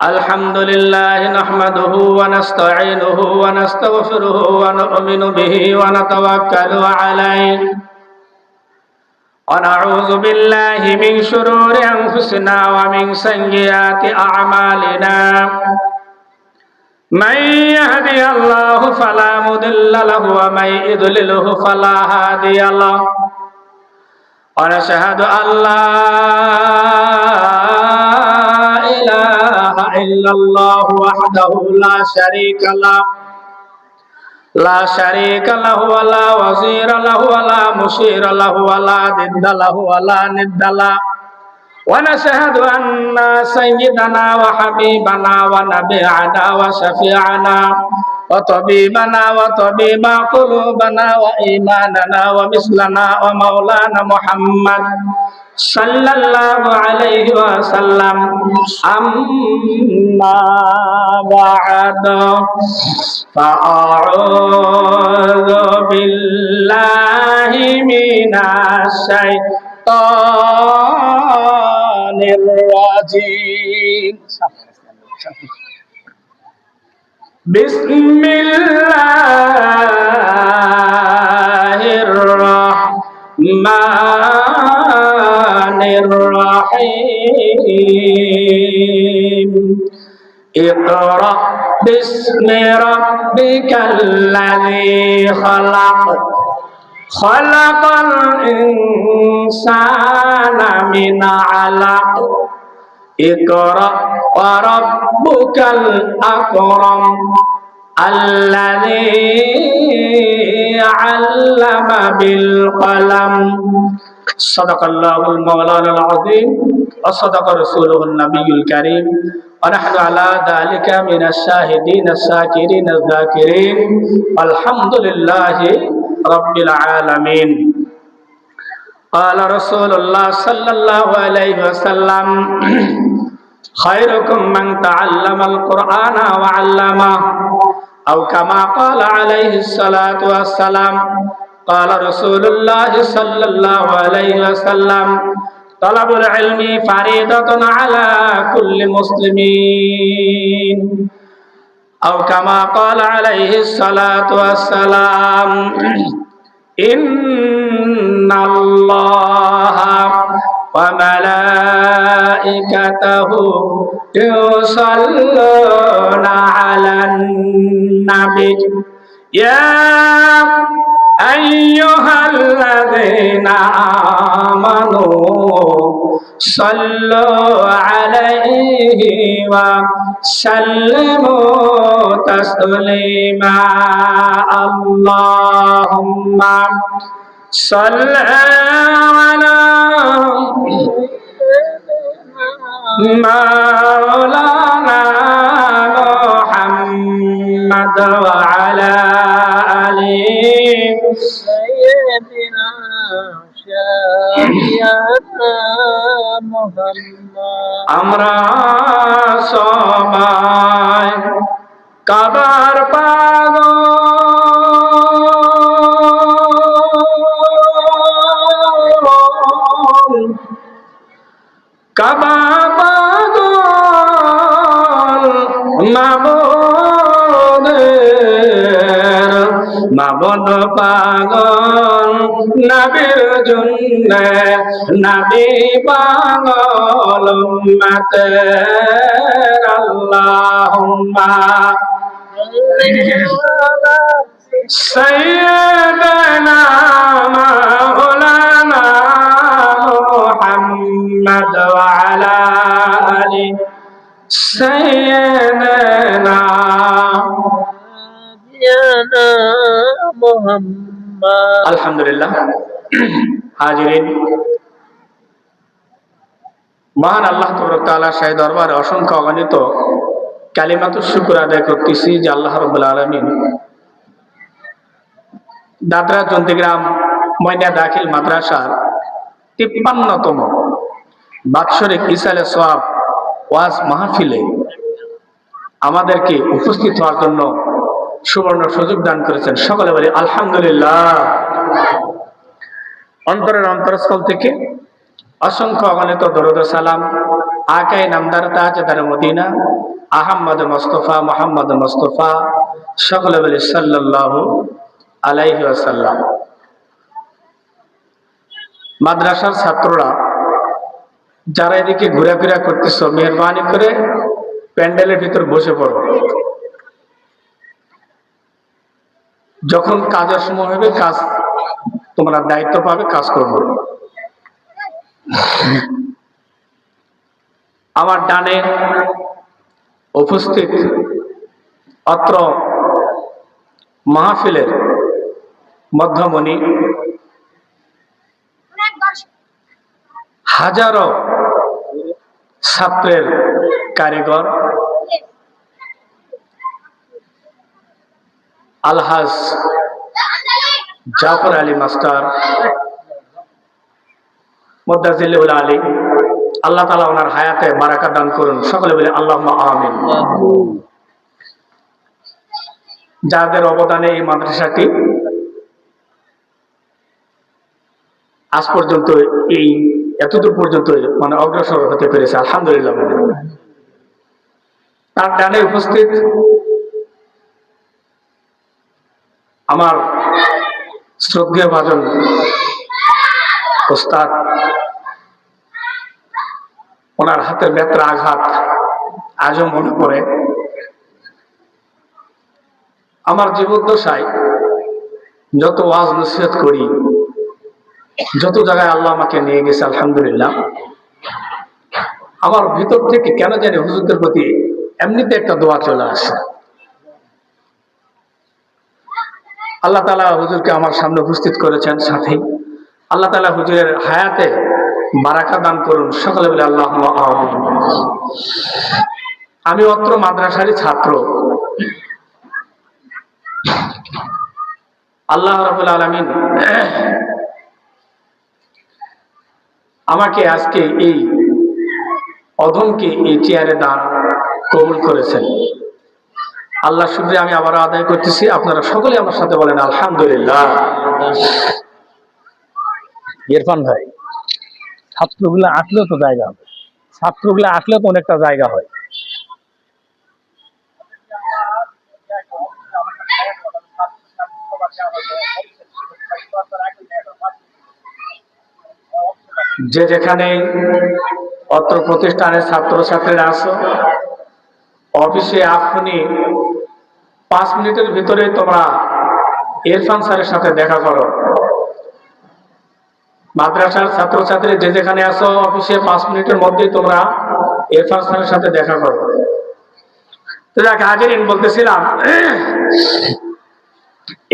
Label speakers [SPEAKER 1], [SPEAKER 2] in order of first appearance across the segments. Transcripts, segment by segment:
[SPEAKER 1] আলহামদুলিল্লাহ নাহমাদুহু ওয়া নাস্তাঈনুহু ওয়া নাস্তাগফিরুহু ওয়া নু'মিনু বিহি ওয়া নাতাওয়াক্কালু আলাইহি ওয়া নাউযু বিল্লাহি মিন শুরুরি আনফুসিনা ওয়া মিন sayyiati a'malina মান yahdihillahu ফালা মুদিল্লা লাহু ওয়া মান ইউদ্লিলহু ফালা হাদিয়া লাহু ওয়া নাশহাদু আল্লা ইল্লাল্লাহু ওয়াহদাহু লা শারীকা লাহু ওয়া লা ওয়াজিরা লাহু ওয়া লা মুশীরা লাহু ওয়া লা দিদ্দা লাহু ওয়া লা নিদ্দা লাহু ওয়া নাশহাদু আন্না সাইয়্যিদানা ওয়া হাবিবানা ওয়া নাবিয়্যানা ওয়া শাফি'ানা ওয়া তাবিবানা ওয়া তাবিবা কুলুবানা ওয়া ঈমানানা ওয়া মিসলানা ওয়া মাওলানা মুহাম্মদ সাল্লাল্লাহু আলাইহি ওয়াসাল্লাম আম্মা বা'দ ফাআউযু বিল্লাহি মিনাশ শাইতানির রাজীম বিসমিল্লাহির রাহমানির রহিম ইকরা বিসমি রাব্বিকাল্লাযী খালাক খালাকাল ইনসানা মিন আলাক ইকরা ওয়া রাব্বুকাল আকরাম আল্লাযী আল্লামা বিল কলম সাদাকাল্লাহুল মাওলানাল আযীম ওয়া সাদাকা রাসূলুহুন নাবিয়্যুল কারীম ওয়া নাহনু আলা যালিকা মিনাশ শাহিদিনাশ শাকিরিনাজ যাকিরিন আলহামদুলিল্লাহি রাব্বিল আলামিন قال رسول الله صلى الله عليه وسلم خيركم من تعلم القرآن وعلمه أو كما قال عليه الصلاة والسلام قال رسول الله صلى الله عليه وسلم طلب العلم فريضة على كل مسلمين أو كما قال عليه الصلاة والسلام إن الله وملائكته يصلون على النبي يا أيها الذين آمنوا صلوا عليه وسلموا تسليما اللهم صل على مولانا محمد وعلى آله سيدنا আমরা সবাই কাবার পাগল কাবা পাগল মাবুদ পাগল নবীর জন্যে নবী পাগল উম্মতের আল্লাহুম্মা সাইয়্যিদানা মাওলানা মুহাম্মদ ওয়া আলা আলি সাইয়্যিদানা আলহামদুলিল্লাহ হাজিরিন মহান আল্লাহ তাবারক তাআলা শাহী দরবারে অসংখ্য অগণিত কালিমাতুশ শুকর আদায় করতেছি যে আল্লাহ রাব্বুল আলামিন দাদরা চন্দ্রগ্রাম ময়না দাখিল মাদ্রাসার 53তম বাৎসরিক ইসালে সওয়াব ওয়াজ মাহফিলে আমাদেরকে উপস্থিত হওয়ার জন্য সুবর্ণ সুযোগ দান করেছেন। সকলে বলি আলহামদুলিল্লাহ। অন্তরের অন্তরস্থল থেকে অসংখ্য অগণিত দরুদ ও সালাম আকাই নামদার তাজদার মদিনা আহমদ মুস্তাফা মুহাম্মদ মুস্তাফা সকলে বলি সাল্লাল্লাহু আলাইহি ওয়াসাল্লাম। মাদ্রাসার ছাত্ররা যারা এদিকে ঘোরাফেরা করতেছ, মেহরবানি করে প্যান্ডেলের ভিতর বসে পড়ো। যখন কাজের সময় হবে, কাজ তোমরা দায়িত্ব পাবে, কাজ করবে। আমার ডানে উপস্থিত অত্র মাহফিলের মধ্যমণি, হাজারো ছাত্রের কারিগর আলহাজ জাফর আলী মাস্টার মুদ্দাজিলুল আলী, আল্লাহ তাআলা ওনার হায়াতে বারাকা দান করুন। সকলে বলে আল্লাহুম্মা আমিন। যাদের অবদানে এই মাদ্রাসাটি আজ পর্যন্ত এই এতদূর পর্যন্ত মানে অগ্রসর হতে পেরেছে, আলহামদুলিল্লাহ। তার ডানে উপস্থিত আমার শ্রদ্ধেয় ভাজন ওস্তাদ, ওনার হাতের ব্যথার আঘাত আজও মনে পড়ে। আমার জীবদ্দশায় যত ওয়াজ নসিহত করি, যত জায়গায় আল্লাহ আমাকে নিয়ে গেছে, আলহামদুলিল্লাহ, আমার ভিতর থেকে কেন জানি হুজুরদের প্রতি এমনিতে একটা দোয়া চলে আসে। আল্লাহ তাআলা হুজুরকে আমার সামনে উপস্থিত করেছেন, সাথে আল্লাহ তাআলা হুজুরের হায়াতে বারাকা দান করুন। সকলে বলে আল্লাহুম্মা আমিন। আমি অত্র মাদ্রাসারই ছাত্র। আল্লাহ রাব্বুল আলামিন আমাকে আজকে এই অধমকে এই চেয়ারে দান কবুল করেছেন। আল্লাহ শুকরিয়া আমি আবারও আদায় করতেছি। আপনারা সকলে আমার সাথে বলেন আলহামদুলিল্লাহ। ইরফান ভাই, ছাত্রগুলো আসলেও তো জায়গা হবে, ছাত্রগুলো আসলেও তো অনেকটা জায়গা হয়। যে যেখানে অত্র প্রতিষ্ঠানের ছাত্রছাত্রীরা আছো, অফিসে এখনই 5 মিনিটের ভিতরে তোমরা ইরফান স্যারের সাথে দেখা করো। মাদ্রাসার ছাত্রছাত্রী যে যেখানে আছো, অফিসে 5 মিনিটের মধ্যেই তোমরা ইরফান স্যারের সাথে দেখা করো। তো যাক হাজিরিন, বলতেছিলাম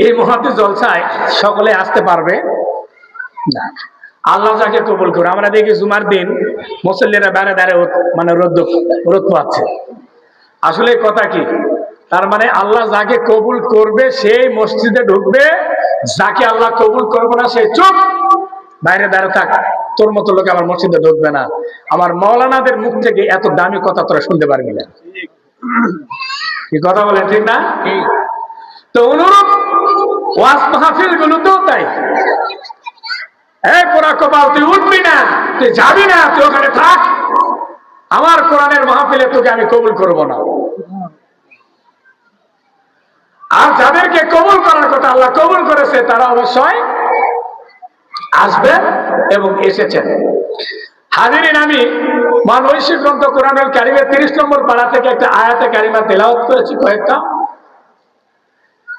[SPEAKER 1] এই মহতি জলসায় সকলে আসতে পারবে না। আল্লাহ যাকে কবুল করে। আমরা দেখি জুমার দিন মুসল্লিরা দাঁড়ে দাঁড়ে মানে রোদ পাচ্ছে। আসলে কথা কি, তার মানে আল্লাহ যাকে কবুল করবে সেই মসজিদে ঢুকবে, যাকে আল্লাহ কবুল করবে না সে চুপ বাইরে দাঁড়িয়ে থাক, তোর মতো লোক আমার মসজিদে ঢুকবে না। আমার মাওলানাদের মুখ থেকে এত দামি কথা তোরা শুনতে পারবি না। কি কথা বলেন, ঠিক না? তো অনুরূপ ওয়াজ মাহফিল গুলো তো তাই। এই পোড়া কপাল, তুই উঠবি না, তুই যাবি না, তুই ওখানে থাক, আমার কোরআনের মাহফিলে তোকে আমি কবুল করব না। আর যাদেরকে কবুল করার কথা আল্লাহ কবুল করেছে, তারা অবশ্যই আসবে এবং এসেছেন। হাজিরিন, আমি মানবৈশ্বিক গ্রন্থ কোরআনুল কারীমের 30 নম্বর পারা থেকে একটা আয়াতে কারিমা তেলাওয়াত করেছি কয়েকটা।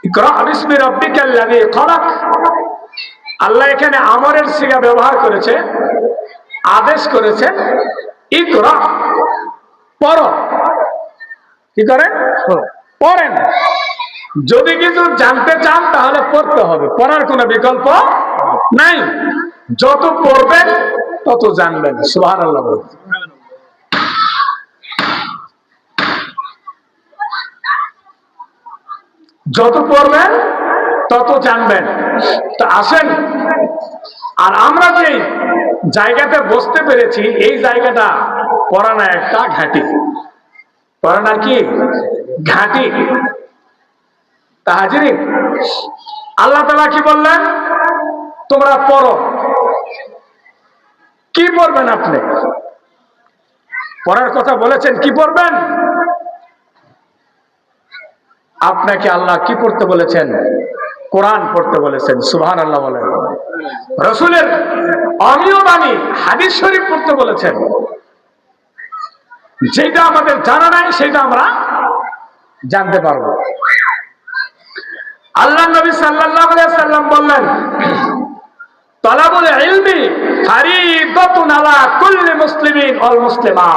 [SPEAKER 1] ইকরা বিসমি রাব্বিকাল্লাযী খলাক। আল্লাহ এখানে আমরের সিগা ব্যবহার করেছে, আদেশ করেছে, ইকরা, পড়ো। কি করেন? পড়েন। যদি কিছু জানতে চান তাহলে পড়তে হবে, পড়ার কোনো বিকল্প নাই। যত পড়বেন তত জানবেন। সুবহানাল্লাহ। যত পড়বেন তত জানবেন। তো আসেন, আর আমরা যে জায়গাতে বসতে পেরেছি, এই জায়গাটা পড়ানা একটা ঘাঁটি, পড়ানার কি ঘাঁটি। তা হাজিরিন, আল্লাহ তাআলা কি বললেন? তোমরা পড়ো। কি পড়বেন আপনি? পড়ার কথা বলেছেন, কি পড়বেন? আপনাকে আল্লাহ কি পড়তে বলেছেন? কোরআন পড়তে বলেছেন। সুবহানাল্লাহ বলেন। রাসূলের অমীয় বাণী হাদিস শরীফ পড়তে বলেছেন। যেটা আমাদের জানা নাই সেটা আমরা জানতে পারবো। আল্লাহ নবী সাল্লাল্লাহু আলাইহি সাল্লাম বললেন, তালাবুল ইলমি ফারিদাতুন আলা কুল্লি মুসলিমিন ওয়াল মুসলিমা।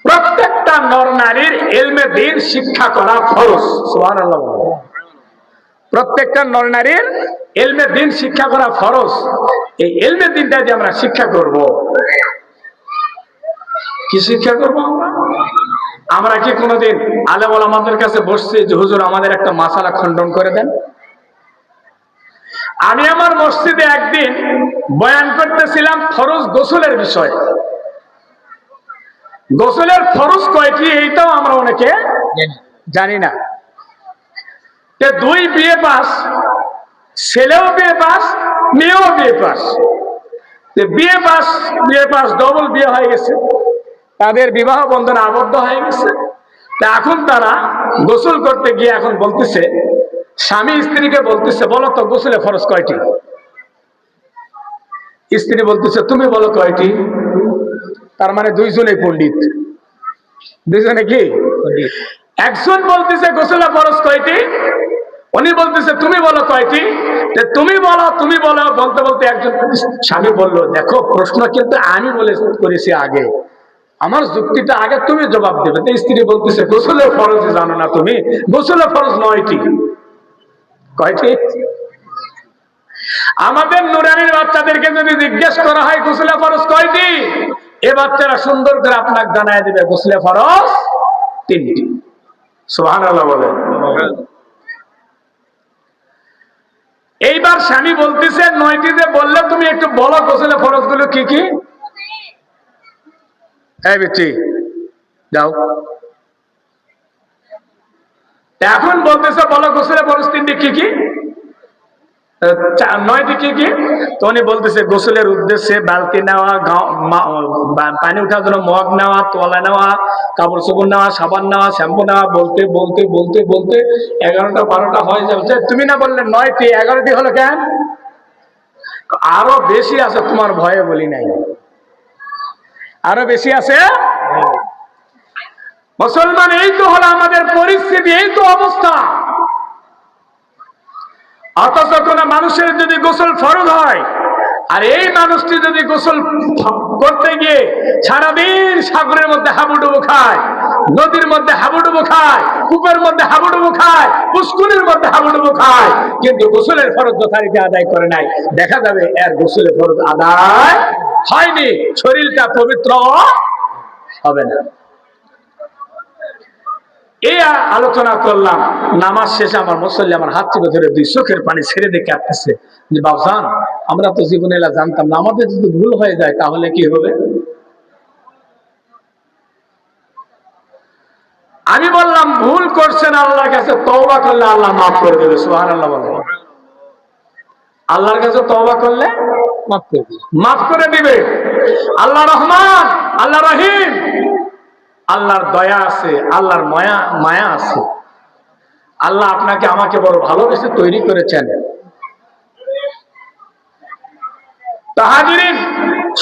[SPEAKER 1] প্রত্যেকটা নর নারীর ইলমে দ্বীন শিক্ষা করা ফরজ। সুবহানাল্লাহ। প্রত্যেকটা নর নারীর ইলমে দ্বীন শিক্ষা করা ফরজ। এই ইলমে দ্বীনটা যে আমরা শিক্ষা করব, কি শিক্ষা করব আমরা? আমরা কি কোনোদিন আলেম ওলামাদের কাছে বসছি যে হুজুর আমাদের একটা মাসালা খণ্ডন করে দেন? আমি আমার মসজিদে একদিন বয়ান করতেছিলাম ফরজ গোসলের বিষয়ে। গোসলের ফরজ কয়টি এইটাও আমরা অনেকে জানি না। দুই বিয়ে পাস, ছেলেও বিয়ে পাস, মেয়েও বিয়ে পাস। বিয়ে পাস ডবল বিয়ে হয়ে গেছে, তাদের বিবাহ বন্ধনে আবদ্ধ হয়ে গেছে। এখন তারা গোসল করতে গিয়ে এখন বলতেছে, স্বামী স্ত্রীকে বলতেছে, বলো তো গোসলে ফরজ কয়টি? স্ত্রী বলতেছে, তুমি বলো কয়টি? তার মানে দুইজনে পণ্ডিত। দুইজনে কি? একজন বলতেছে গোসলে ফরজ কয়টি, উনি বলতেছে তুমি বলো কয়টি? তুমি বলো বলতে বলতে একজন স্বামী বললো, দেখো প্রশ্ন কিন্তু আমি বলে করেছি আগে, আমার যুক্তিটা আগে তুমি জবাব দেবে। তো স্ত্রী বলতেছে, গোসলে ফরজ জানো না তুমি? গোসলে ফরজ 9টি। কয়টি? আমাদের নুরানির বাচ্চাদেরকে যদি জিজ্ঞেস করা হয় গোসলে ফরজ কয়টি, এ বাচ্চারা সুন্দর করে আপনাকে জানায় দিবে গোসলে ফরজ 3টি। সুবহানাল্লাহ বলেন। এইবার স্বামী বলতেছে 9টিতে বললে তুমি একটু বলো গোসলে ফরজ গুলো কি কি? এই বেটি যাও, এখন বলতেছে বলো গোসলে ফরজ 3টি কি কি? 9টি কি কি? তো উনি বলতেছে গোসলের উদ্দেশ্যে বালতি নেওয়া, পানি উঠার জন্য মগ নেওয়া, তোয়ালা নেওয়া, কাপড় চোপড় নেওয়া, সাবান নেওয়া, শ্যাম্পু নেওয়া, বলতে বলতে বলতে বলতে 11টা 12টা হয়ে যাচ্ছে। তুমি না বললে 9টি, 11টি হলো কেন? আরো বেশি আছে, তোমার ভয়ে বলি নাই, আরো বেশি আছে। মুসলমান, এই তো হলো আমাদের পরিস্থিতি, এই তো অবস্থা। অথচ কোন মানুষের যদি গোসল ফরজ হয়, আর এই মানুষটি যদি গোসল করতে গিয়ে সারাদিন সাগরের মধ্যে হাবুডুবু খায়, নদীর মধ্যে হাবুডুবু খায়, কূপের মধ্যে হাবুডুবু খায়, পুষ্কুনির মধ্যে হাবুডুবু খায়, কিন্তু গোসলের ফরজ যথারীতি আদায় করে নাই, দেখা যাবে এর গোসলের ফরজ আদায় হয়নি, শরীরটা পবিত্র হবে না। এই আলোচনা করলাম, নামাজ শেষে আমার মুসল্লি আমার হাত চেপে ধরে 2 চোখের পানি ছেড়ে দেখে আসতেছে যে বাবজান, আমরা তো জীবনে এলা জানতাম না, আমাদের যদি ভুল হয়ে যায় তাহলে কি হবে? আমি বললাম ভুল করছেন, আল্লাহর কাছে তওবা করলে আল্লাহ মাফ করে দেবে। সুবহানাল্লাহ বলেন। আল্লাহর কাছে তওবা করলে মাফ করে দিবে। আল্লাহ রহমান, আল্লাহ রহিম, আল্লাহর দয়া আছে, আল্লাহর মায়া আছে। আল্লাহ আপনাকে আমাকে বড় ভালোবেসে তৈরি করেছেন। তাহাজিরিন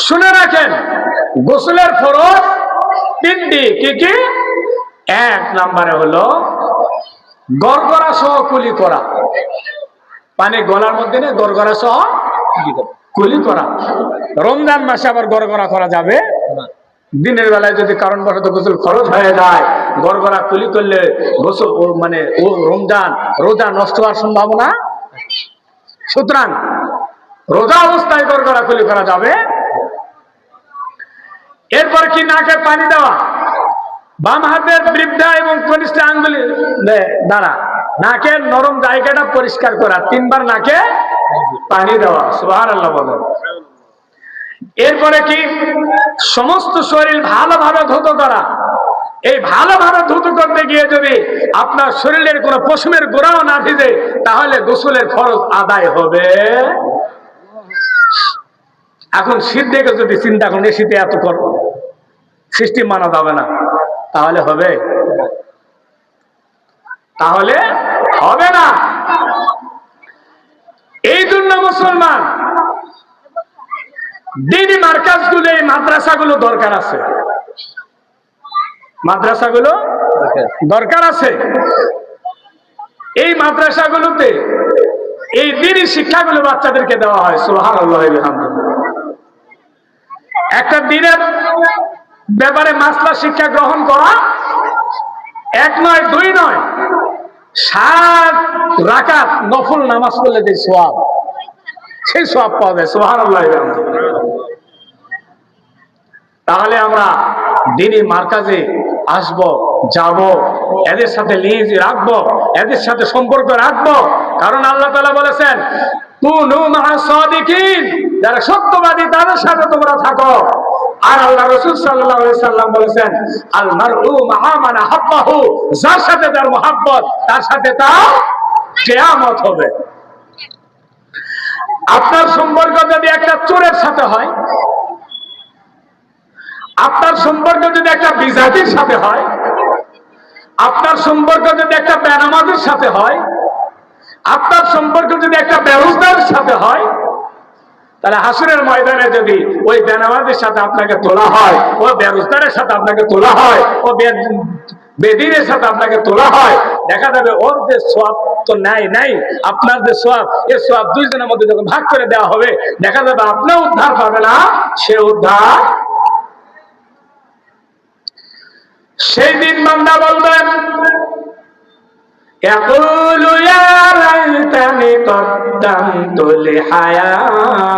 [SPEAKER 1] শুনে রাখেন, গোসলের ফরজ 3টি কি কি? 1 নম্বরে হলো গড়গড়া সহ কুলি করা, পানি গলার মধ্যে নিয়ে গড়গড়া সহ কুলি করা। রমজান মাসে আবার গড়গড়া করা যাবে না। দিনের বেলায় যদি কারণবশত গোসল খরচ হয়ে যায়, গড়গড়া কুলি করলে গোসল মানে রমজান রোজা নষ্ট হওয়ার সম্ভাবনা। সুতরাং রোজা অবস্থায় গড়গড়া কুলি করা যাবে। এরপর কি নাকে পানি দেওয়া, বাম হাতের বৃদ্ধা এবং কনিষ্ঠ আঙ্গুলি দ্বারা নাকের নরম জায়গাটা পরিষ্কার করা, 3বার নাকে পানি দেওয়া। সুবহানাল্লাহ বলেন। এরপরে কি সমস্ত শরীর ভালোভাবে ধৌত করা। এই ভালোভাবে ধৌত করতে গিয়ে যদি আপনার শরীরের কোনো পশমের গোড়াও না ভিজে, তাহলে গোসলের ফরজ আদায় হবে এখন শীত দেখে যদি চিন্তা করেন শীতে এত সিস্টেম মানা যাবে না, তাহলে হবে? তাহলে হবে না। এই জন্য মুসলমান দ্বীনি মার্কাজগুলো, এই মাদ্রাসাগুলো দরকার আছে, মাদ্রাসাগুলো দরকার আছে। এই মাদ্রাসাগুলোতে এই দ্বীনি শিক্ষাগুলো বাচ্চাদেরকে দেওয়া হয়। সুবহানাল্লাহ। একটা দিনের ব্যাপারে মাসলা শিক্ষা গ্রহণ করা 1 নয় 2 নয়, 7 রাকাত নফল নামাজ পড়লে যে সওয়াব, সেই সওয়াব পাওয়া যায়। সুবহানাল্লাহ। তাহলে আমরা দ্বীনি মার্কাজে আসব, যাব, এদের সাথে লিজ রাখবো, এদের সাথে সম্পর্ক রাখবো। কারণ আল্লাহ তাআলা বলেছেন কুনু মা'আস সাদিকিন, যারা সত্যবাদী তাদের সাথে তোমরা থাকো। আর আল্লাহ রাসূল সাল্লাল্লাহু আলাইহি সাল্লাম বলেছেন আল মারউ মা'a মান আহাব্বাহু, যার সাথে তার মহব্বত তার সাথে তার কিয়ামত হবে। আপনার সম্পর্ক যদি একটা চোরের সাথে হয়, আপনার সম্পর্ক যদি একটা বিজাতির সাথে হয়, আপনার সম্পর্ক যদি একটা বেনামাজের সাথে হয়, আপনার সম্পর্ক যদি একটা বেরোজগারের সাথে হয়, তাহলে হাসরের ময়দানে যদি ওই বেনামাজের সাথে আপনাকে তোলা হয়, ও বেরোজগারের সাথে আপনাকে তোলা হয়, ও বেদিনের সাথে আপনাকে তোলা হয়, দেখা যাবে ওর যে সওয়াব তো নাই, আপনার যে সওয়াব, এই সওয়াব দুইজনের মধ্যে যখন ভাগ করে দেওয়া হবে, দেখা যাবে আপনিও উদ্ধার পাবে না, সে উদ্ধার। সেই দিন বান্দা বলবেন ইয়াকুলু ইয়া লাইতানি কদ্দামতু লিহায়াতি,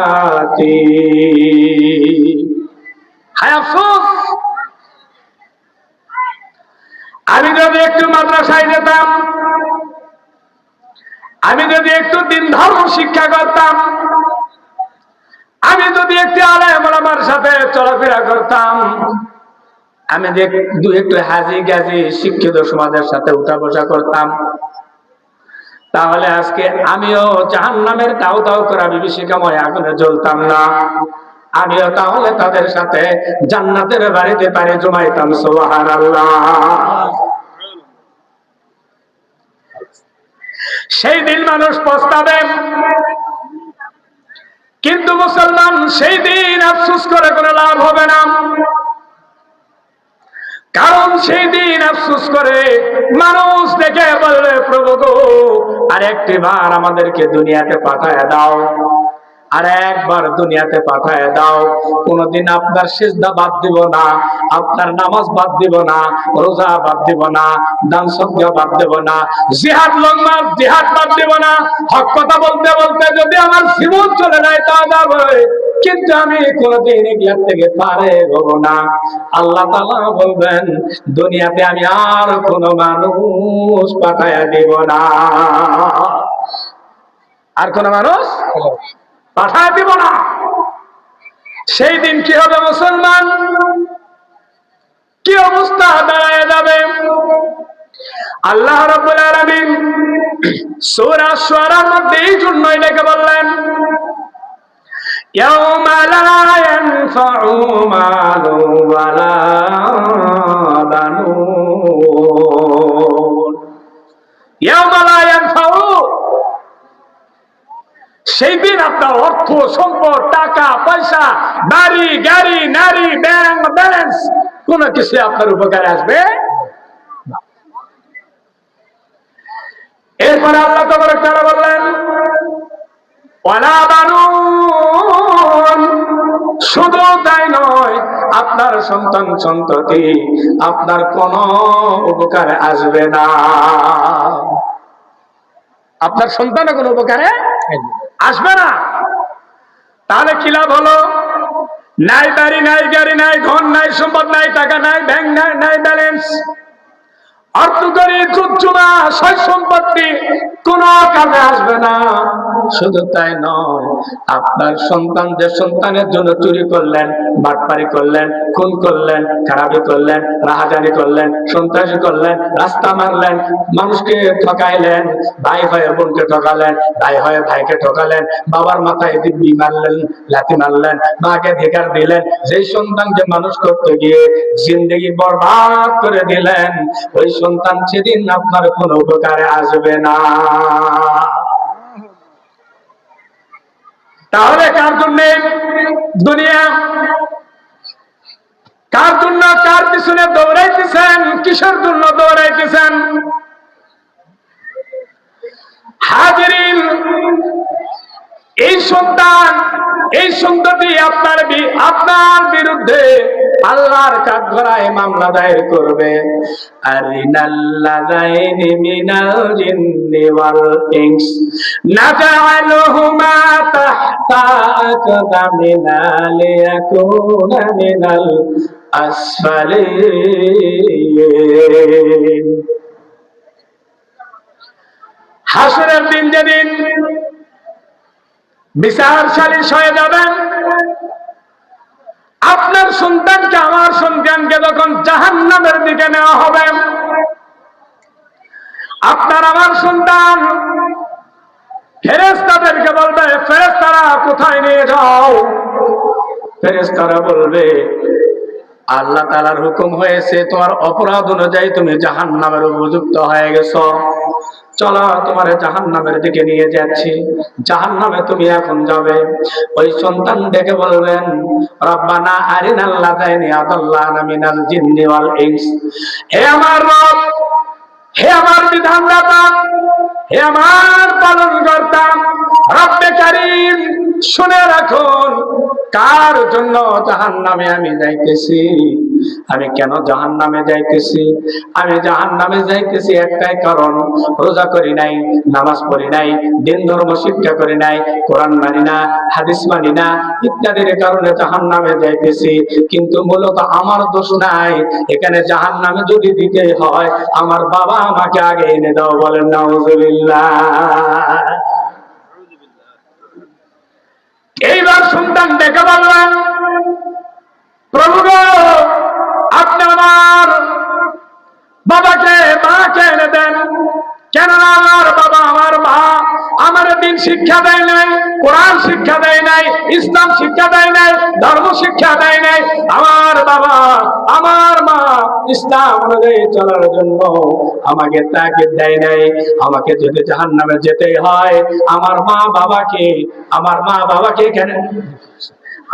[SPEAKER 1] হায় আফসোস, আমি যদি একটু মাদ্রাসায় যেতাম, আমি যদি একটু দিন ধর্ম শিক্ষা করতাম, আমি যদি একটু আলেম ওলামার সাথে চলাফেরা করতাম, আমি যে একটু হাজি গাজি শিক্ষিত সমাজের সাথে উঠা বসা করতাম, তাহলে আজকে আমিও জাহান্নামের দাউ দাউ করা বিভীষিকাময় আগুনে জ্বলতাম না, আমিও তাহলে তাদের সাথে জান্নাতের বাড়িতে পাড়ি জমাইতাম। সুবহানাল্লাহ। সেই দিন মানুষ পস্তাবে, কিন্তু মুসলমান সেই দিন আফসোস করে কোনো লাভ হবে না। কারণ সেই দিন আফসোস করে মানুষ দেখে বলবে প্রভু গো, আর একটি বার আমাদেরকে দুনিয়াতে পাঠায় দাও, আর একবার দুনিয়াতে পাঠায় দাও। কোনদিন আপনার সিজদা বাদ দিব না, আপনার নামাজ বাদ দিব না, রোজা বাদ দিব না, দান সদকা বাদ দিব না, জিহাদ লংমার জিহাদ বাদ দিব না। হক কথা বলতে বলতে যদি আমার জীবন চলে যায় তা যাবে, কিন্তু আমি কোনদিন এগুলার থেকে পারে হব না। আল্লাহ তাআলা বলবেন দুনিয়াতে আমি আর কোন মানুষ পাঠায়া দিব না, আর কোন মানুষ পাঠায় দিব না। সেই দিন কি হবে মুসলমান, কি অবস্থা দাঁড়ায় যাবে? আল্লাহ রাব্বুল আলামিন সূরা শুআরার মধ্যে এই জন্য এটাকে বললেন ইয়াউমা লা ইয়ানফাউ মালু ওয়ালা বানুন, ইয়াউমা লা ইয়ানফাউ, সেই দিন আপনার অর্থ সম্পদ, টাকা পয়সা, বাড়ি গাড়ি, নারী, ব্যাংক ব্যালেন্স কোন কিছু আপনার উপকারে আসবে। এরপরে আল্লাহ তাআলা বললেন ওয়ালা বানুন, শুধু তাই নয়, আপনার সন্তান সন্ততি আপনার কোন উপকারে আসবে না, আপনার সন্তানও কোন উপকারে আসবে না। তাহলে কি লাভ হলো? নাই বাড়ি, নাই গাড়ি, নাই ধন, নাই সম্পদ, নাই টাকা, নাই ব্যাংক, নাই ব্যালেন্স, অর্থ করি চুচুমা সয় সম্পত্তি কোন কাজে আসবে না। শুধু তাই নয়, আপনার সন্তান যে সন্তানের জন্য চুরি করলেন, বাটপারি করলেন, খুন করলেন, খারাপি করলেন, রাহাজানি করলেন, সন্ত্রাসী করলেন, রাস্তা মারলেন, মানুষকে ঠকাইলেন, ভাই হয়ে বোনকে ঠকালেন, ভাই হয়ে ভাইকে ঠকালেন, বাবার মাথায় দিব্যি মারলেন, লাথি মারলেন, মাকে ধিকার দিলেন, যেই সন্তানকে মানুষ করতে গিয়ে জিন্দেগি বরবাদ করে দিলেন, ওই সন্তান সেদিন আপনার কোনো উপকারে আসবে না। তাহলে কার জন্য দুনিয়া? কার জন্য, কার পিছনে দৌড়াইতেছেন? কিসের জন্য দৌড়াইতেছেন? হাজিরিন, এই সন্তান, এই সন্ততি আপনার বিরুদ্ধে আল্লাহর কাঠগড়ায় মামলা দায়ের করবে। আরিনাল্লাযাইনি মিনাল জিন্নি ওয়াল ইনস নাজআলুহুমা তাহতা আকদামিনা লিয়াকুনা মিনাল আসফালিন। হাসরের দিন যেদিন বিচার সালিশ হয়ে যাবেন, আপনার সন্তানকে, আমার সন্তানকে যখন জাহান্নামের দিকে নেওয়া হবে, আপনার আমার সন্তান ফেরেশতাদেরকে বলবে, ফেরেশতারা কোথায় নিয়ে যাও? ফেরেশতারা বলবে, আল্লাহ তাআলার হুকুম হয়েছে, তোমার অপরাধ অনুযায়ী তুমি জাহান্নামের উপযুক্ত হয়ে গেছো, চলো তোমার জাহান্নামের দিকে নিয়ে যাচ্ছি, জাহান্নামে তুমি এখন যাবে। ওই সন্তান ডেকে বলবেন, রব্বানা আরিনাল্লাযাইনি আদাল্লানা মিনাল জিন্নি ওয়াল ইনস। হে আমার রব, হে আমার বিধানদাতা, হে আমার পালনকর্তা, রব্বে কারীম, শুনে রাখুন, কার জন্য জাহান্নামে আমি যাইতেছি? আমি কেন জাহান্নামে যাইতেছি? আমি জাহান্নামে যাইতেছি একটাই কারণ, রোজা করি নাই, নামাজ পড়ি নাই, দিন ধর্ম শিক্ষা করি নাই, কোরআন মানি না, হাদিস মানি না, ইত্যাদির কারণে জাহান্নামে যাইতেছি। কিন্তু মূলত আমার দোষ নাই। এখানে জাহান্নামে যদি দিতে হয়, আমার বাবা আমাকে আগে এনে দাও। বলেন নাউজুবিল্লাহ। এইবার সন্তান ডেকে বললেন, প্রভু গো, আপনি আমার বাবাকে, মাকে এনে দেন। কেননা আমার বাবা, আমার মা আমার দিন শিক্ষা দেয় নাই, কোরআন শিক্ষা দেয় নাই, ইসলাম শিক্ষা দেয় নাই, ধর্ম শিক্ষা দেয় নাই। আমার বাবা, আমার মা ইসলাম অনুযায়ী চলার জন্য আমাকে তাগিদ দেয় নাই। আমাকে যদি জাহান্নামে যেতে হয়, আমার মা বাবাকে এখানে,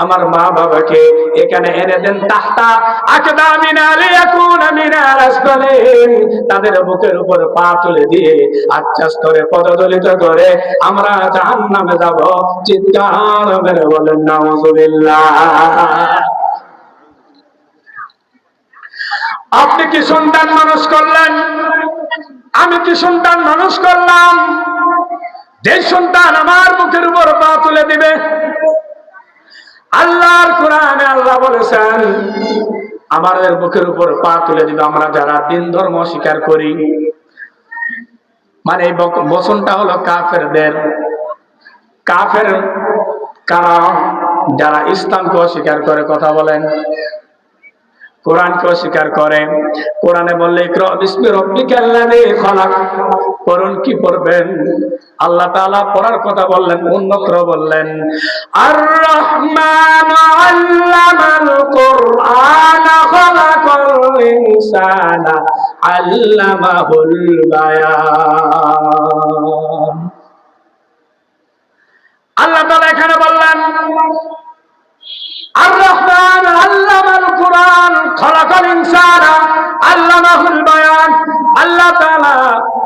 [SPEAKER 1] আমার মা বাবাকে এখানে এনে দেন, তাহতা আকদামিনা লিয়াকুনা মিনাল আসফালিন। তাদের বুকের উপর পা তুলে দিয়ে আচ্ছাস করে, পদদলিত করে আমরা জাহান্নামে যাব। চিৎকার মেরে বলেন নাউজুবিল্লাহ। আপনি কি সন্তান মানুষ করলেন? আমি কি সন্তান মানুষ করলাম? যে সন্তান আমার বুকের উপর পা তুলে দিবে। আল্লাহর কোরআনে আল্লাহ বলেছেন, আমাদের বুকের উপর পা তুলে দিবে আমরা যারা দিন ধর্ম স্বীকার করি। মানে এই বচনটা হলো কাফেরদের। কাফের কারা? যারা ইসলামকে অস্বীকার করে কথা বলেন, কোরআনকে অস্বীকার করে। কোরআনে বললে ইকরা বিসমি রাব্বিকাল্লাযী খালাক, পড়ুন, কি পড়বেন? আল্লাহ তাআলা পড়ার কথা বললেন, অন্যত্র বললেন আর রহমানু আল্লামাল কুরআন খালাকাল ইনসানা আল্লামাহুল বায়ান। আল্লাহ তাআলা এখানে বললেন আর রহমান আল্লামাল কুরআন খালাকাল ইনসানা আল্লামাহুল বায়ান। আল্লাহ তাআলা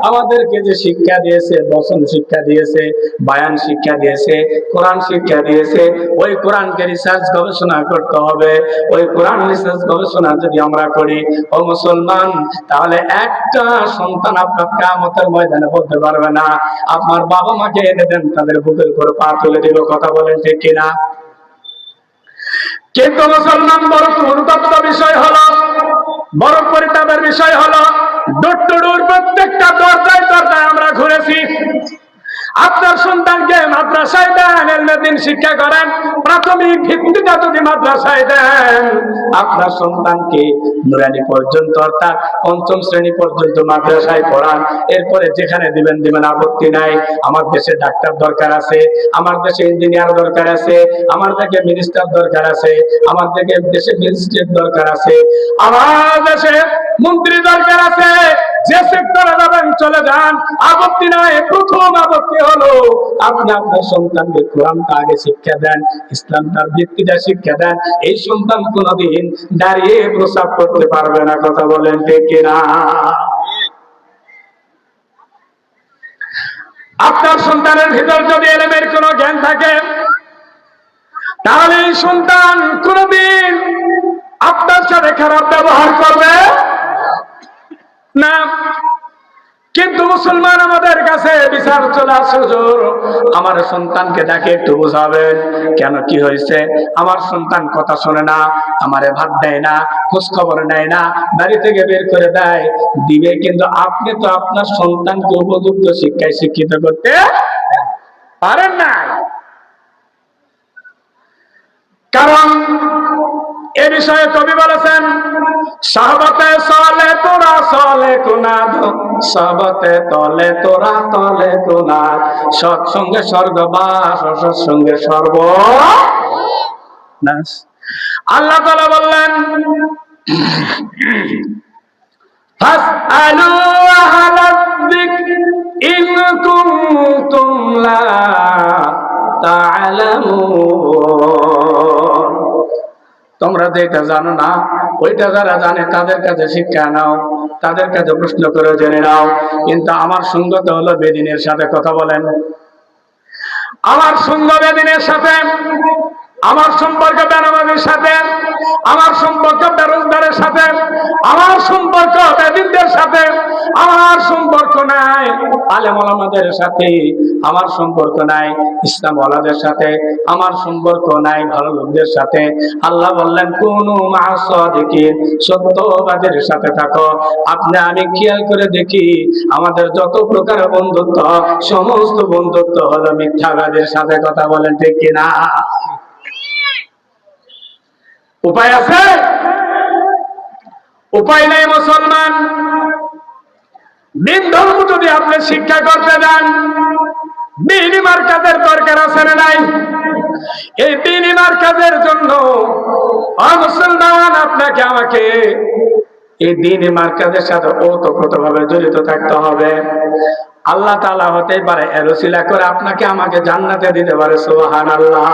[SPEAKER 1] আমাদেরকে যে শিক্ষা দিয়েছে, বচন শিক্ষা দিয়েছে, বায়ান শিক্ষা দিয়েছে, কোরআন শিক্ষা দিয়েছে, ওই কোরআনকে রিসার্চ গবেষণা করতে হবে। ওই কোরআন রিসার্চ গবেষণা যদি আমরা করি, ও মুসলমান, তাহলে একটা সন্তান আপনার কিয়ামতের ময়দানে বলতে পারবে না আপনার বাবা মাকে এনে দেন, তাদের বুকের উপর পা তুলে দিব। কথা বলেন ঠিক কিনা? কিন্তু মুসলমান বড় অনুতপ্ত বিষয় হলো, বড় পরিতাপের বিষয় হলো, ডোর টু প্রত্যেকটা দরজায় দরজায় আমরা ঘুরেছি। আপনার সন্তানকে মাদ্রাসায় দেন, এলমে দ্বীন শিক্ষা করেন, প্রাথমিক ভিত্তিটা যদি মাদ্রাসায় দেন, আপনার সন্তানকে নুরানি পর্যন্ত অর্থাৎ পঞ্চম শ্রেণী পর্যন্ত মাদ্রাসায় পড়ান, এরপরে যেখানে দিবেন দিবেন, আপত্তি নাই। আমার দেশে ডাক্তার দরকার আছে, আমার দেশে ইঞ্জিনিয়ার দরকার আছে, আমার দেশে মিনিস্টার দরকার আছে, আমার দেশে ম্যাজিস্ট্রেট দরকার আছে, আমার দেশে মন্ত্রী দরকার আছে। যে সেক্টরে যাবেন চলে যান, আপত্তি নাই। প্রথম আপত্তি হলো আপনি আপনার সন্তানকে কোরআনটা আগে শিক্ষা দেন, ইসলামটার ভিত্তিটা শিক্ষা দেন। এই সন্তান কোনোদিন দাঁড়িয়ে প্রস্রাব করতে পারবে না। কথা বলেন ঠিক কিনা? আপনার সন্তানের ভিতর যদি এলেমের কোন জ্ঞান থাকে, তাহলে এই সন্তান কোনদিন আপনার সাথে খারাপ ব্যবহার করবে না। কিন্তু মুসলমান আমাদের কাছে বিচার চলে আসে, হুজুর আমার সন্তানকে ডাকে একটু বুঝাবেন, কেন কি হয়েছে? আমার সন্তান কথা শোনে না, আমারে ভাত দেয় না, খোঁজ খবর নেয় না, বাড়ি থেকে বের করে দেয়। দিবে, কিন্তু আপনি তো আপনার সন্তানকে উপযুক্ত শিক্ষায় শিক্ষিত করতে পারেন না। কারণ এ বিষয়ে কবি বলেছেন, সাহবতে সলে তোরা সলে কুনাদ, সাহবতে তলে তোরা তলে কুনাদ, সৎসঙ্গে স্বর্গবাস, অসৎসঙ্গে সর্বনাশ। আল্লাহ তাআলা বললেন, ফাসআলু আহলাদ যিকরি ইন কুনতুম লা তা'লামুন। তোমরা যেটা জানো না, ওইটা যারা জানে তাদের কাছে শিক্ষা নাও, তাদের কাছে প্রশ্ন করে জেনে নাও। কিন্তু আমার সঙ্গতে হলো বেদিনের সাথে কথা বলেন, আমার সঙ্গ বেদিনের সাথে, আমার সম্পর্ক বেনামাজির সাথে, আমার সম্পর্ক বেরোজগারের সাথে, আমার সম্পর্ক বেদিনদের সাথে, আমার সম্পর্ক নাই আলেম ওলামাদের সাথে, আমার সম্পর্ক নাই ইসলাম ওয়ালাদের সাথে, আমার সম্পর্ক নাই ভালো লোকদের সাথে। আল্লাহ বললেন, কুনু মা'আস সাদিকিন, সত্যবাদীর সাথে থাকো। আপনি আমি খেয়াল করে দেখি, আমাদের যত প্রকার বন্ধুত্ব, সমস্ত বন্ধুত্ব হলো মিথ্যাবাদীর সাথে। কথা বলেন ঠিক কিনা? উপায় আছে? উপায় নেই। মুসলমান দিন ধর্ম যদি আপনি শিক্ষা করতে যান, দ্বীনি মার্কাজের দরকার আছে না নাই? এই দ্বীনি মার্কাজের জন্য মুসলমান আপনাকে আমাকে এই দ্বীনি মার্কাজের সাথে ওতপ্রোতভাবে জড়িত থাকতে হবে। আল্লাহ তাআলা হতে পারে এর ওসিলা করে আপনাকে আমাকে জান্নাতে দিতে পারে। সুবহানাল্লাহ।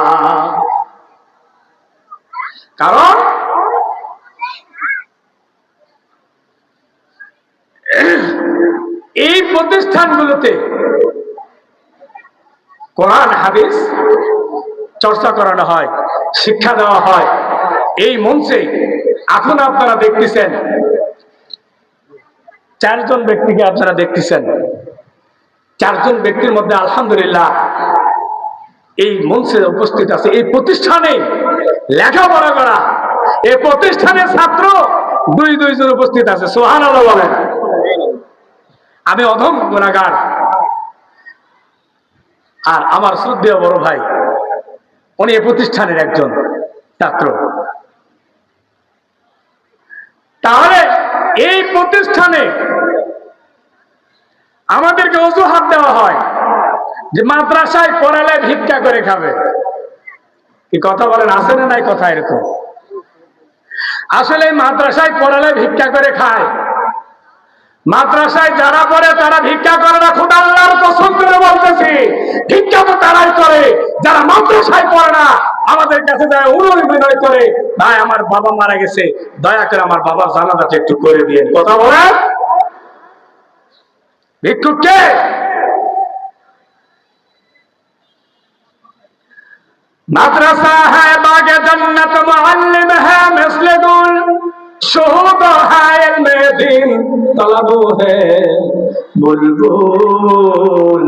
[SPEAKER 1] কারণ এই প্রতিষ্ঠানগুলোতে কোরআন হাদিস চর্চা করানো হয়, শিক্ষা দেওয়া হয়। এই মঞ্চে এখন আপনারা দেখতেছেন, চারজন ব্যক্তিকে আপনারা দেখতেছেন। চারজন ব্যক্তির মধ্যে আলহামদুলিল্লাহ এই মঞ্চে উপস্থিত আছে। এই প্রতিষ্ঠানে লেখাপড়া করা, এই প্রতিষ্ঠানের ছাত্র দুইজন উপস্থিত আছে। সুবহানাল্লাহ বলেন। আমি অধম গুনাহগার, আর আমার শ্রদ্ধেয় বড় ভাই উনি এই প্রতিষ্ঠানের একজন ছাত্র। তাহলে এই প্রতিষ্ঠানে আমাদেরকে অজুহাত দেওয়া হয় যে মাদ্রাসায় পড়ালে ভিক্ষা করে খাবে। কি কথা বলেন? আছে না নাই কথা এরকম? আসলে মাদ্রাসায় পড়ালে ভিক্ষা করে খায়। মাদ্রাসায় যারা পড়ে তারা ভিক্ষা করে না। খোদা আল্লাহর কসম করে বলতেছি, ভিক্ষা তো তারাই করে যারা মাদ্রাসায় পড়ে না। আমাদের কাছে যায় অনুনয় করে, ভাই আমার বাবা মারা গেছে, দয়া করে আমার বাবার জানাজাটা একটু করে দিয়ে। কথা বলেন, ভিক্ষুক কে? মাদ্রাসা হ্যায় বাগে জান্নাত, মুআল্লিম হ্যায় মিসলে গুল, শহীদ হ্যায় ইলমে দ্বীন, তলবু হ্যায় বুলবুল।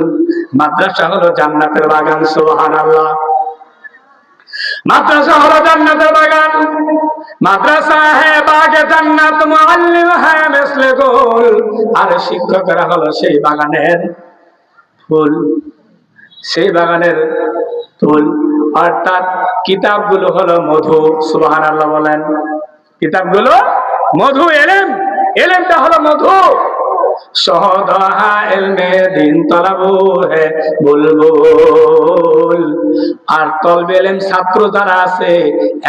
[SPEAKER 1] মাদ্রাসা হলো জান্নাতের বাগান। সুবহানাল্লাহ। মাদ্রাসা হলো জান্নাতের বাগান, মাদ্রাসা হ্যাঁ বাগে জান্নাত, মুআল্লিম হ্যাঁ মিসলে গুল, আর শিক্ষকরা হলো সেই বাগানের ফুল, সেই বাগানের ফুল। অর্থাৎ কিতাবগুলো হলো মধু। সুবহানাল্লাহ বলেন। কিতাবগুলো মধু, এলেম, এলেমটা হলো মধু। শহদহা ইলমে দিন তলাবু হে বুলবুল। আর তলবে ইলম ছাত্র যারা আছে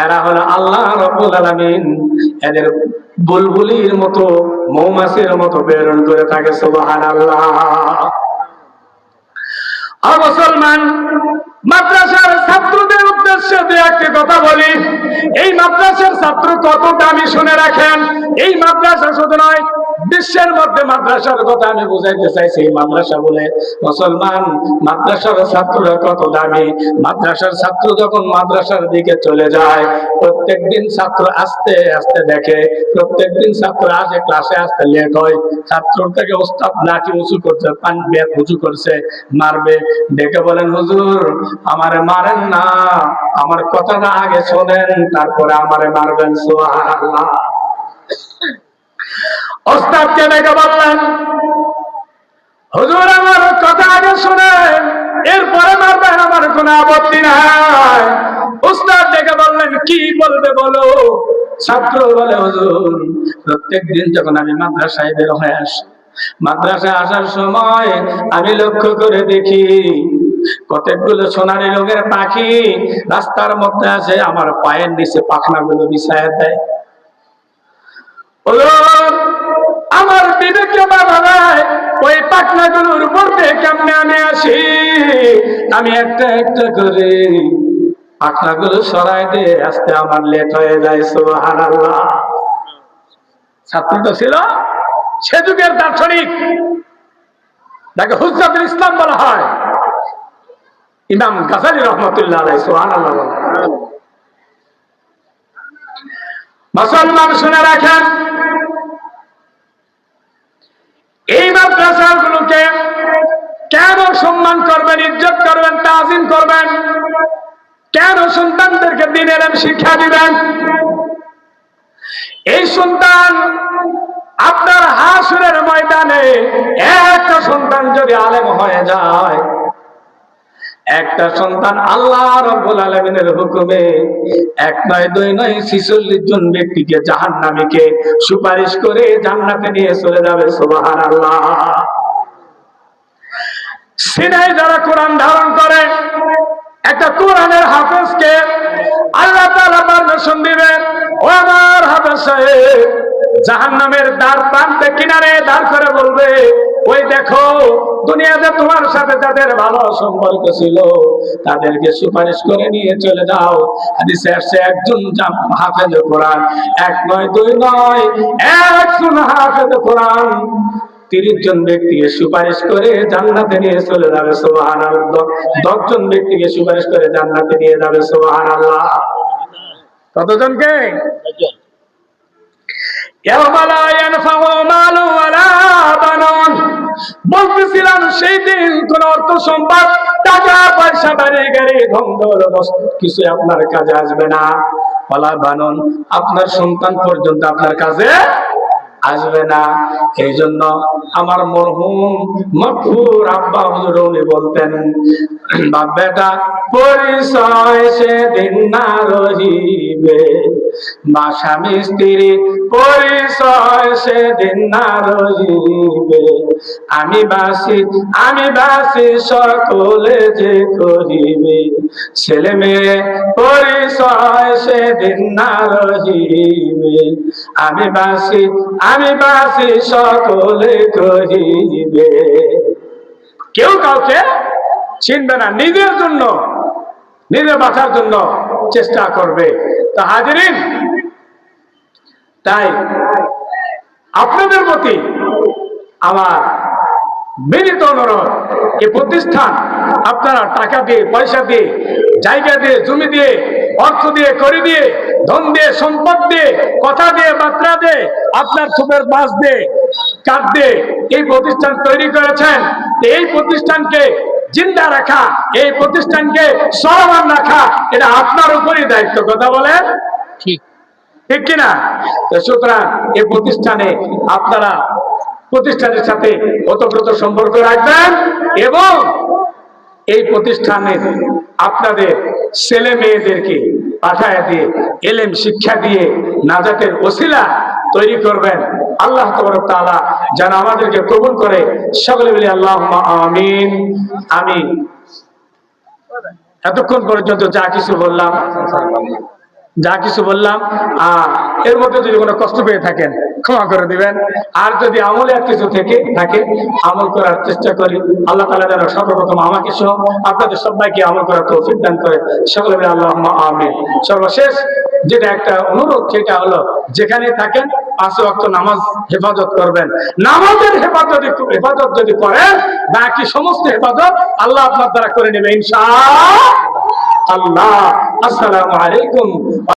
[SPEAKER 1] এরা হলো আল্লাহ রাব্বুল আলামিন এদের বুলবুলির মতো, মৌমাছির মতো প্রেরণ করে থাকে। সুবহানাল্লাহ। আর মুসলমান, মাদ্রাসার ছাত্রদের উদ্দেশ্যে দু একটি কথা বলি। এই মাদ্রাসার ছাত্র কত দামি শুনে রাখেন। এই মাদ্রাসা শুধু নয়, বিশ্বের মধ্যে মাদ্রাসার কথা আমি বুঝাইতে চাইছি। এই মাদ্রাসা বলে মুসলমান, মাদ্রাসার ছাত্ররা কত দামি। মাদ্রাসার ছাত্র যখন মাদ্রাসার দিকে চলে যায়, প্রত্যেকদিন ছাত্র আস্তে আস্তে দেখে, প্রত্যেকদিন ছাত্র আসে, ক্লাসে আসতে লেট হয়, ছাত্রটাকে ওস্তাদ লাঠি উঁচু করছে, পান ব্যাগ উঁচু করছে, মারবে, ডেকে বলেন হুজুর আমারে মারেন না, আমার কথাটা আগে শোনেন তারপরে আমারে মারবেন। সুবহানাল্লাহ। ওস্তাদকে ডেকে বললেন হুজুর আমার কথা আগে শোনেন এরপরে মারবেন, আমার কোনো আপত্তি নাই। ওস্তাদ ডেকে বললেন কি বলবে বলো। ছাত্র বলে হুজুর প্রত্যেক দিন যখন আমি মাদ্রাসায় বের হয়ে আসি, মাদ্রাসায় আসার সময় আমি লক্ষ্য করে দেখি কতগুলো সোনালী রঙের পাখি রাস্তার মধ্যে আছে, আমার পায়ের নিচে পাখনাগুলো বিছায়া দেয়। আমার বিবেকে বাধা দেয়, ওই পাখনাগুলোর উপর দিয়ে কেমনে আমি আসি। আমি একটা একটা করে পাখনাগুলো সরাই দিয়ে আসতে আমার লেট হয়ে যায়। সুবহানাল্লাহ। ছাত্রটা ছিল সে যুগের দার্শনিক, তাকে হুজ্জাতুল ইসলাম বলা হয়, ইমাম গাজালি রহমতুল্লাহ আলাইহি। সুবহানাল্লাহ। মুসলমান শুনে রাখেন, এই মাদ্রাসাগুলোকে কেন সম্মান করবেন, ইজ্জত করবেন, তাজিম করবেন, কেন সন্তানদেরকে দ্বীনের শিক্ষা দিবেন? এই সন্তান আপনার হাসরের ময়দানে একটা সন্তান যদি আলেম হয়ে যায়, একটা সন্তান আল্লাহ রাব্বুল আলামিনের হুকুমে এক নয় দুই নয় 46 জন ব্যক্তিকে জাহান্নামীকে সুপারিশ করে জান্নাতে নিয়ে চলে যাবে। সুবহানাল্লাহ। সিনায় যারা কোরআন ধারণ করে, একটা কোরআনের হাফেজকে আল্লাহ তাআলা পারমিশন দিবেন, ও আমার হাফেজ সাহেব জাহান্নামের দ্বার প্রান্তে কিনারে দাঁড় করে বলবে, ওই দেখো দুনিয়াতে তোমার সাথে যাদের ভালো সম্পর্ক ছিল তাদেরকে সুপারিশ করে নিয়ে চলে যাও। হাদিসে আসছে একজন হাফেজ কোরআন, এক নয় দুই নয়, একজন হাফেজ কোরআন 30 জন ব্যক্তিকে সুপারিশ করে জান্নাতে নিয়ে চলে যাবে। সুবহানাল্লাহ। 10 জন ব্যক্তিকে সুপারিশ করে জান্নাতে নিয়ে যাবে। সুবহানাল্লাহ। কতজনকে? বলতেছিলাম সেই দিন কোন অর্থ সম্পদ, টাকা পয়সা, বাড়ি গাড়ি, ধন দৌলত কিছু আপনার কাজে আসবে না। ওয়ালা বানুন, আপনার সন্তান পর্যন্ত আপনার কাজে আসবে না। এই জন্য আমার মরহুম মকফুর আব্বা হুজুর উনি বলতেন, বাপ বেটা পরিচয় সেদিন না রহিবে, মা স্বামী স্ত্রী পরিচয় সেদিন না রহিবে, আমি বাসি সকলে যে করিবে, ছেলে মেয়ে পরিচয় সেদিন না রহিবে, আমি বাসি সকলে কহিবে। কেউ কাউকে চিনবে না, নিজের জন্য, নিজে বাঁচার জন্য চেষ্টা করবে। তা হাজিরিন, তাই আপনাদের প্রতি আমার বিনীত অনুরোধ, এই প্রতিষ্ঠান আপনারা টাকা দিয়ে, পয়সা দিয়ে, জায়গা দিয়ে, জমি দিয়ে, অর্থ দিয়ে, করি দিয়ে, ধন দিয়ে, সম্পদ দিয়ে, কথা দিয়ে, বার্তা দিয়ে, আপনার থুপের বাস দিয়ে, কাঠ দিয়ে এই প্রতিষ্ঠান তৈরি করেছেন। এই প্রতিষ্ঠানকে জিন্দা রাখা, এই প্রতিষ্ঠানকে চলমান রাখা, এটা আপনার উপরই দায়িত্ব। কথা বলেন ঠিক ঠিক কিনা? তো সুতরাং এই প্রতিষ্ঠানে আপনারা প্রতিষ্ঠানের সাথে ওতপ্রোত সম্পর্ক রাখবেন এবং এই প্রতিষ্ঠানে আপনাদের ছেলে মেয়েদেরকে পাঠায় দিয়ে এলেম শিক্ষা দিয়ে নাজাতের ওসিলা তৈরি করবেন। আল্লাহ তাবারক তাআলা যেন আমাদেরকে কবুল করে। সকলে বলি আল্লাহুম্মা আমিন। আমি এতক্ষণ পর্যন্ত যা কিছু বললাম এর মধ্যে যদি কোনো কষ্ট পেয়ে থাকেন ক্ষমা করে দিবেন। আর যদি আমলে আর কিছু থাকে আমল করার চেষ্টা করি। আল্লাহ তাআলা যেন সর্বপ্রথম আমাকে সহ আপনাদের সবাইকে আমল করার তৌফিক দান করে। সকলে বলি আল্লাহুম্মা আমিন। সর্বশেষ যেটা একটা অনুরোধ, সেটা হলো যেখানে থাকেন 5 ওয়াক্ত নামাজ হেফাজত করবেন। নামাজের হেফাজত যদি করেন, বাকি সমস্ত হেফাজত আল্লাহ আপনার দ্বারা করে নেবে ইনশাআল্লাহ। আসসালামু আলাইকুম।